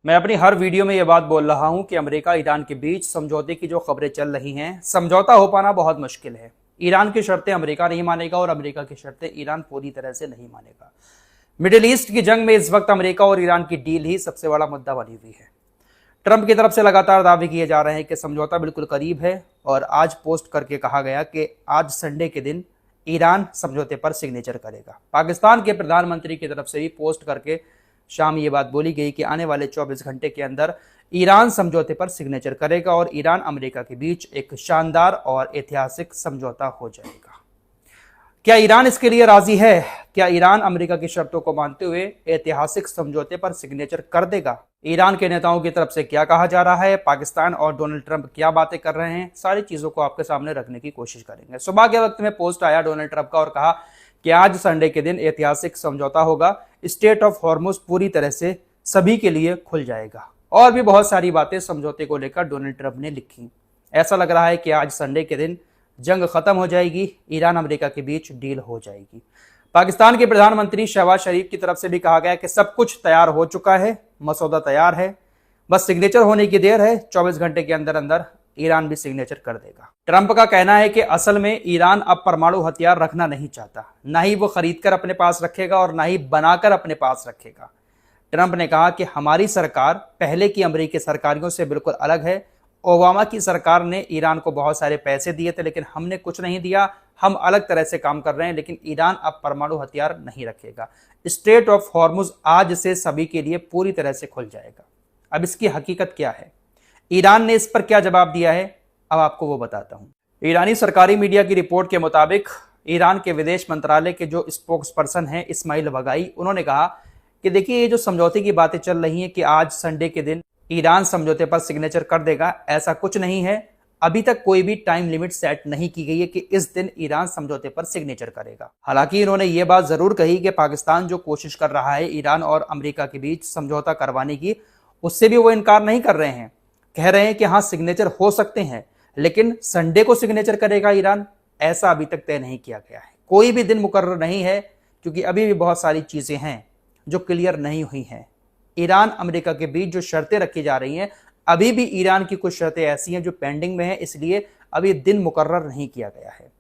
मैं अपनी हर वीडियो में ये बात बोल रहा हूं कि अमेरिका ईरान के बीच समझौते की जो खबरें चल रही हैं, समझौता हो पाना बहुत मुश्किल है। ईरान की शर्तें अमेरिका नहीं मानेगा और अमेरिका की शर्तें ईरान पूरी तरह से नहीं मानेगा। मिडिल ईस्ट की जंग में इस वक्त अमेरिका और ईरान की डील ही सबसे बड़ा मुद्दा बनी हुई है। ट्रंप की तरफ से लगातार दावे किए जा रहे हैं कि समझौता बिल्कुल करीब है और आज पोस्ट करके कहा गया कि आज संडे के दिन ईरान समझौते पर सिग्नेचर करेगा। पाकिस्तान के प्रधानमंत्री की तरफ से भी पोस्ट करके शाम ये बात बोली गई कि आने वाले 24 घंटे के अंदर ईरान समझौते पर सिग्नेचर करेगा और ईरान अमेरिका के बीच एक शानदार और ऐतिहासिक समझौता हो जाएगा। क्या ईरान इसके लिए राजी है? क्या ईरान अमेरिका की शर्तों को मानते हुए ऐतिहासिक समझौते पर सिग्नेचर कर देगा? ईरान के नेताओं की तरफ से क्या कहा जा रहा है? पाकिस्तान और डोनाल्ड ट्रंप क्या बातें कर रहे हैं? सारी चीजों को आपके सामने रखने की कोशिश करेंगे। सुबह के वक्त में पोस्ट आया डोनाल्ड ट्रंप का और कहा कि आज संडे के दिन ऐतिहासिक समझौता होगा, स्टेट ऑफ हॉर्मुज पूरी तरह से सभी के लिए खुल जाएगा। और भी बहुत सारी बातें समझौते को लेकर डोनाल्ड ट्रंप ने लिखी। ऐसा लग रहा है कि आज संडे के दिन जंग खत्म हो जाएगी, ईरान अमेरिका के बीच डील हो जाएगी। पाकिस्तान के प्रधानमंत्री शहबाज शरीफ की तरफ से भी कहा गया कि सब कुछ तैयार हो चुका है, मसौदा तैयार है, बस सिग्नेचर होने की देर है। 24 घंटे के अंदर अंदर ईरान भी सिग्नेचर कर देगा। ट्रंप का कहना है कि असल में ईरान अब परमाणु हथियार रखना नहीं चाहता, ना ही वो खरीदकर अपने पास रखेगा और ना ही बनाकर अपने पास रखेगा। ट्रंप ने कहा कि हमारी सरकार पहले की अमेरिकी सरकारों से बिल्कुल अलग है। ओबामा की सरकार ने ईरान को बहुत सारे पैसे दिए थे, लेकिन हमने कुछ नहीं दिया। हम अलग तरह से काम कर रहे हैं, लेकिन ईरान अब परमाणु हथियार नहीं रखेगा। स्ट्रेट ऑफ हॉर्मुज आज से सभी के लिए पूरी तरह से खुल जाएगा। अब इसकी हकीकत क्या है, ईरान ने इस पर क्या जवाब दिया है, अब आपको वो बताता हूं। ईरानी सरकारी मीडिया की रिपोर्ट के मुताबिक ईरान के विदेश मंत्रालय के जो स्पोक्स पर्सन हैं इस्माइल बगाई, उन्होंने कहा कि देखिए, ये जो समझौते की बातें चल रही हैं कि आज संडे के दिन ईरान समझौते पर सिग्नेचर कर देगा, ऐसा कुछ नहीं है। अभी तक कोई भी टाइम लिमिट सेट नहीं की गई है कि इस दिन ईरान समझौते पर सिग्नेचर करेगा। हालांकि इन्होंने ये बात जरूर कही कि पाकिस्तान जो कोशिश कर रहा है ईरान और अमेरिका के बीच समझौता करवाने की, उससे भी वो इनकार नहीं कर रहे हैं। कह रहे हैं कि हाँ, सिग्नेचर हो सकते हैं, लेकिन संडे को सिग्नेचर करेगा ईरान, ऐसा अभी तक तय नहीं किया गया है। कोई भी दिन मुकर्रर नहीं है, क्योंकि अभी भी बहुत सारी चीजें हैं जो क्लियर नहीं हुई हैं। ईरान अमेरिका के बीच जो शर्तें रखी जा रही हैं, अभी भी ईरान की कुछ शर्तें ऐसी हैं जो पेंडिंग में हैं, इसलिए अभी दिन मुकर्रर नहीं किया गया है।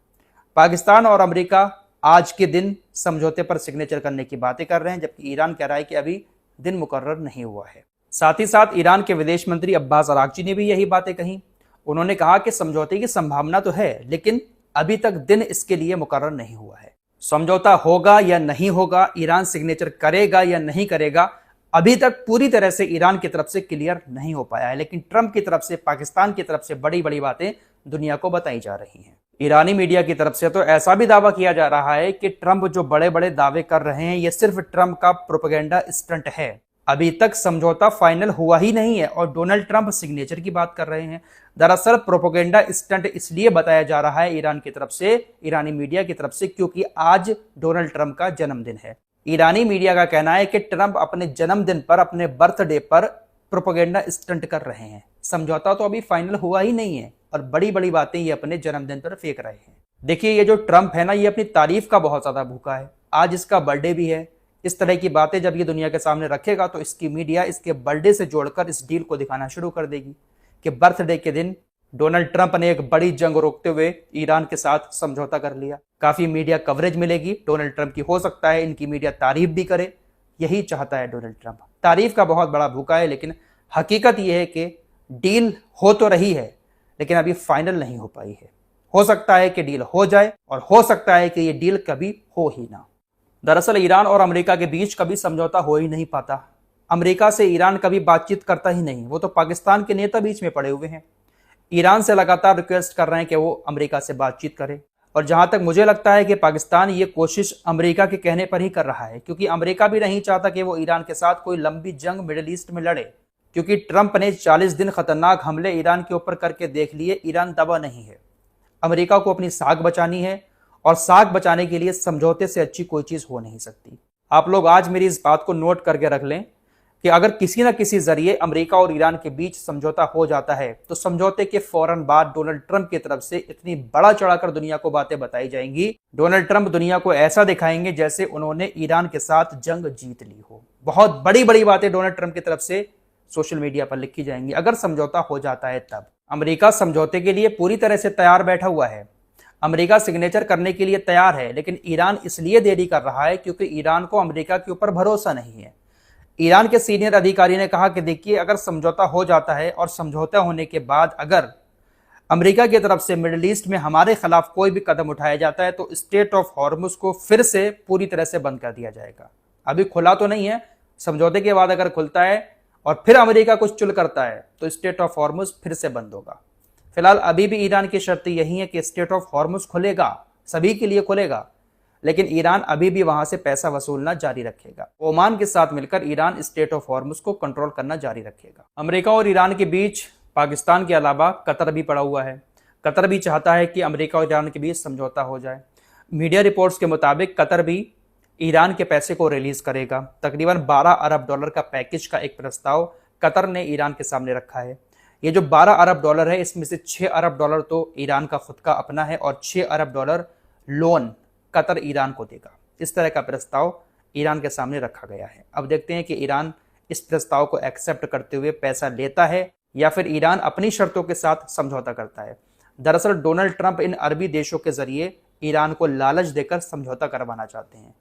पाकिस्तान और अमेरिका आज के दिन समझौते पर सिग्नेचर करने की बातें कर रहे हैं, जबकि ईरान कह रहा है कि अभी दिन मुकर्रर नहीं हुआ है। साथ ही साथ ईरान के विदेश मंत्री अब्बास अरागची ने भी यही बातें कही। उन्होंने कहा कि समझौते की संभावना तो है, लेकिन अभी तक दिन इसके लिए मुकर्रर नहीं हुआ है। समझौता होगा या नहीं होगा, ईरान सिग्नेचर करेगा या नहीं करेगा, अभी तक पूरी तरह से ईरान की तरफ से क्लियर नहीं हो पाया है। लेकिन ट्रंप की तरफ से, पाकिस्तान की तरफ से बड़ी बड़ी बातें दुनिया को बताई जा रही हैं। ईरानी मीडिया की तरफ से तो ऐसा भी दावा किया जा रहा है कि ट्रंप जो बड़े बड़े दावे कर रहे हैं, ये सिर्फ ट्रंप का प्रोपेगेंडा स्टंट है। अभी तक समझौता फाइनल हुआ ही नहीं है और डोनाल्ड ट्रंप सिग्नेचर की बात कर रहे हैं। दरअसल प्रोपेगेंडा स्टंट इसलिए बताया जा रहा है ईरान की तरफ से, ईरानी मीडिया की तरफ से, क्योंकि आज डोनाल्ड ट्रंप का जन्मदिन है। ईरानी मीडिया का कहना है कि ट्रंप अपने जन्मदिन पर, अपने बर्थडे पर प्रोपेगेंडा स्टंट कर रहे हैं। समझौता तो अभी फाइनल हुआ ही नहीं है और बड़ी बड़ी बातें ये अपने जन्मदिन पर फेंक रहे हैं। देखिए, ये जो ट्रंप है ना, ये अपनी तारीफ का बहुत ज्यादा भूखा है। आज इसका बर्थडे भी है। इस तरह की बातें जब ये दुनिया के सामने रखेगा तो इसकी मीडिया इसके बर्थडे से जोड़कर इस डील को दिखाना शुरू कर देगी कि बर्थडे के दिन डोनाल्ड ट्रंप ने एक बड़ी जंग रोकते हुए ईरान के साथ समझौता कर लिया। काफी मीडिया कवरेज मिलेगी डोनाल्ड ट्रंप की। हो सकता है इनकी मीडिया तारीफ भी करे, यही चाहता है डोनाल्ड ट्रंप। तारीफ का बहुत बड़ा भूखा है, लेकिन हकीकत यह है कि डील हो तो रही है, लेकिन अभी फाइनल नहीं हो पाई है। हो सकता है कि डील हो जाए और हो सकता है कि यह डील कभी हो ही ना। दरअसल ईरान और अमेरिका के बीच कभी समझौता हो ही नहीं पाता। अमेरिका से ईरान कभी बातचीत करता ही नहीं, वो तो पाकिस्तान के नेता बीच में पड़े हुए हैं। ईरान से लगातार रिक्वेस्ट कर रहे हैं कि वो अमेरिका से बातचीत करे, और जहां तक मुझे लगता है कि पाकिस्तान ये कोशिश अमेरिका के कहने पर ही कर रहा है, क्योंकि अमेरिका भी नहीं चाहता कि वो ईरान के साथ कोई लंबी जंग मिडिल ईस्ट में लड़े। क्योंकि ट्रंप ने 40 दिन खतरनाक हमले ईरान के ऊपर करके देख लिए, ईरान दबा नहीं है। अमेरिका को अपनी साख बचानी है और साख बचाने के लिए समझौते से अच्छी कोई चीज हो नहीं सकती। आप लोग आज मेरी इस बात को नोट करके रख लें कि अगर किसी न किसी जरिए अमेरिका और ईरान के बीच समझौता हो जाता है, तो समझौते के फौरन बाद डोनाल्ड ट्रंप की तरफ से इतनी बड़ा चढ़ाकर दुनिया को बातें बताई जाएंगी। डोनाल्ड ट्रंप दुनिया को ऐसा दिखाएंगे जैसे उन्होंने ईरान के साथ जंग जीत ली हो। बहुत बड़ी बड़ी बातें डोनाल्ड ट्रंप की तरफ से सोशल मीडिया पर लिखी जाएंगी अगर समझौता हो जाता है तब। अमेरिका समझौते के लिए पूरी तरह से तैयार बैठा हुआ है, अमेरिका सिग्नेचर करने के लिए तैयार है, लेकिन ईरान इसलिए देरी कर रहा है क्योंकि ईरान को अमेरिका के ऊपर भरोसा नहीं है। ईरान के सीनियर अधिकारी ने कहा कि देखिए, अगर समझौता हो जाता है और समझौता होने के बाद अगर अमेरिका की तरफ से मिडिल ईस्ट में हमारे खिलाफ कोई भी कदम उठाया जाता है तो स्ट्रेट ऑफ हॉर्मुज को फिर से पूरी तरह से बंद कर दिया जाएगा। अभी खुला तो नहीं है, समझौते के बाद अगर खुलता है और फिर अमेरिका कुछ चुल करता है तो स्ट्रेट ऑफ हॉर्मुज फिर से बंद होगा। फिलहाल अभी भी ईरान की शर्त यही है कि स्ट्रेट ऑफ हॉर्मुज खुलेगा, सभी के लिए खुलेगा, लेकिन ईरान अभी भी वहां से पैसा वसूलना जारी रखेगा। ओमान के साथ मिलकर ईरान स्ट्रेट ऑफ हॉर्मुज को कंट्रोल करना जारी रखेगा। अमेरिका और ईरान के बीच पाकिस्तान के अलावा कतर भी पड़ा हुआ है। कतर भी चाहता है कि अमेरिका और ईरान के बीच समझौता हो जाए। मीडिया रिपोर्ट्स के मुताबिक कतर भी ईरान के पैसे को रिलीज करेगा। तकरीबन 12 अरब डॉलर का पैकेज का एक प्रस्ताव कतर ने ईरान के सामने रखा है। ये जो 12 अरब डॉलर है, इसमें से 6 अरब डॉलर तो ईरान का खुद का अपना है और 6 अरब डॉलर लोन कतर ईरान को देगा। इस तरह का प्रस्ताव ईरान के सामने रखा गया है। अब देखते हैं कि ईरान इस प्रस्ताव को एक्सेप्ट करते हुए पैसा लेता है या फिर ईरान अपनी शर्तों के साथ समझौता करता है। दरअसल डोनाल्ड ट्रंप इन अरबी देशों के जरिए ईरान को लालच देकर समझौता करवाना चाहते हैं।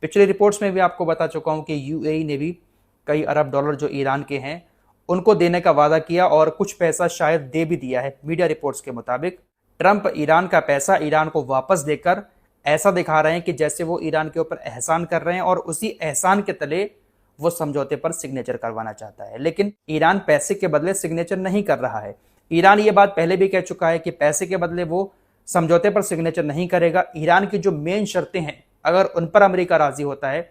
पिछली रिपोर्ट्स में भी आपको बता चुका हूं कि यूएई ने भी कई अरब डॉलर जो ईरान के हैं उनको देने का वादा किया और कुछ पैसा शायद दे भी दिया है। मीडिया रिपोर्ट्स के मुताबिक ट्रंप ईरान का पैसा ईरान को वापस देकर ऐसा दिखा रहे हैं कि जैसे वो ईरान के ऊपर एहसान कर रहे हैं और उसी एहसान के तले वो समझौते पर सिग्नेचर करवाना चाहता है। लेकिन ईरान पैसे के बदले सिग्नेचर नहीं कर रहा है। ईरान ये बात पहले भी कह चुका है कि पैसे के बदले वो समझौते पर सिग्नेचर नहीं करेगा। ईरान की जो मेन शर्तें हैं अगर उन पर अमेरिका राजी होता है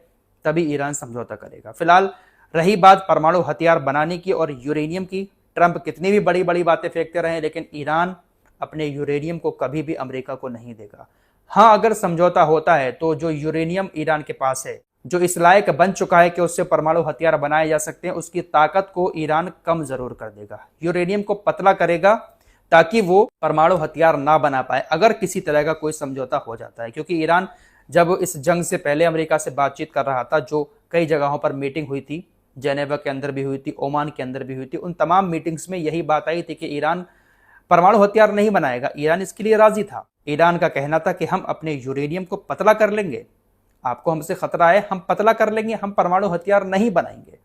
तभी ईरान समझौता करेगा। फिलहाल रही बात परमाणु हथियार बनाने की और यूरेनियम की, ट्रंप कितनी भी बड़ी बड़ी बातें फेंकते रहे लेकिन ईरान अपने यूरेनियम को कभी भी अमेरिका को नहीं देगा। हाँ, अगर समझौता होता है तो जो यूरेनियम ईरान के पास है, जो इस लायक बन चुका है कि उससे परमाणु हथियार बनाए जा सकते हैं, उसकी ताकत को ईरान कम जरूर कर देगा। यूरेनियम को पतला करेगा ताकि वो परमाणु हथियार ना बना पाए अगर किसी तरह का कोई समझौता हो जाता है। क्योंकि ईरान जब इस जंग से पहले अमेरिका से बातचीत कर रहा था, जो कई जगहों पर मीटिंग हुई थी, जेनेवा के अंदर भी हुई थी, ओमान के अंदर भी हुई थी, उन तमाम मीटिंग्स में यही बात आई थी कि ईरान परमाणु हथियार नहीं बनाएगा। ईरान इसके लिए राजी था। ईरान का कहना था कि हम अपने यूरेनियम को पतला कर लेंगे, आपको हमसे खतरा है, हम पतला कर लेंगे, हम परमाणु हथियार नहीं बनाएंगे।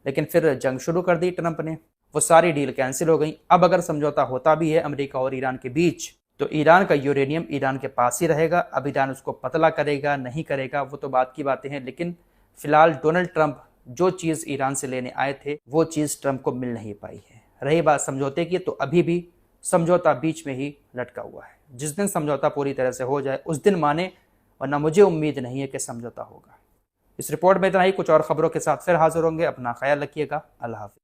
लेकिन फिर जंग शुरू कर दी ट्रंप ने, वो सारी डील कैंसिल हो गई। अब अगर समझौता होता भी है अमेरिका और ईरान के बीच तो ईरान का यूरेनियम ईरान के पास ही रहेगा। अब ईरान उसको पतला करेगा नहीं करेगा वो तो बात की बातें हैं, लेकिन फिलहाल डोनाल्ड ट्रंप जो चीज़ ईरान से लेने आए थे वो चीज़ ट्रंप को मिल नहीं पाई है। रही बात समझौते की, तो अभी भी समझौता बीच में ही लटका हुआ है। जिस दिन समझौता पूरी तरह से हो जाए उस दिन माने, वरना मुझे उम्मीद नहीं है कि समझौता होगा। इस रिपोर्ट में इतना ही। कुछ और खबरों के साथ फिर हाजिर होंगे। अपना ख्याल रखिएगा। अल्लाह हाफिज़।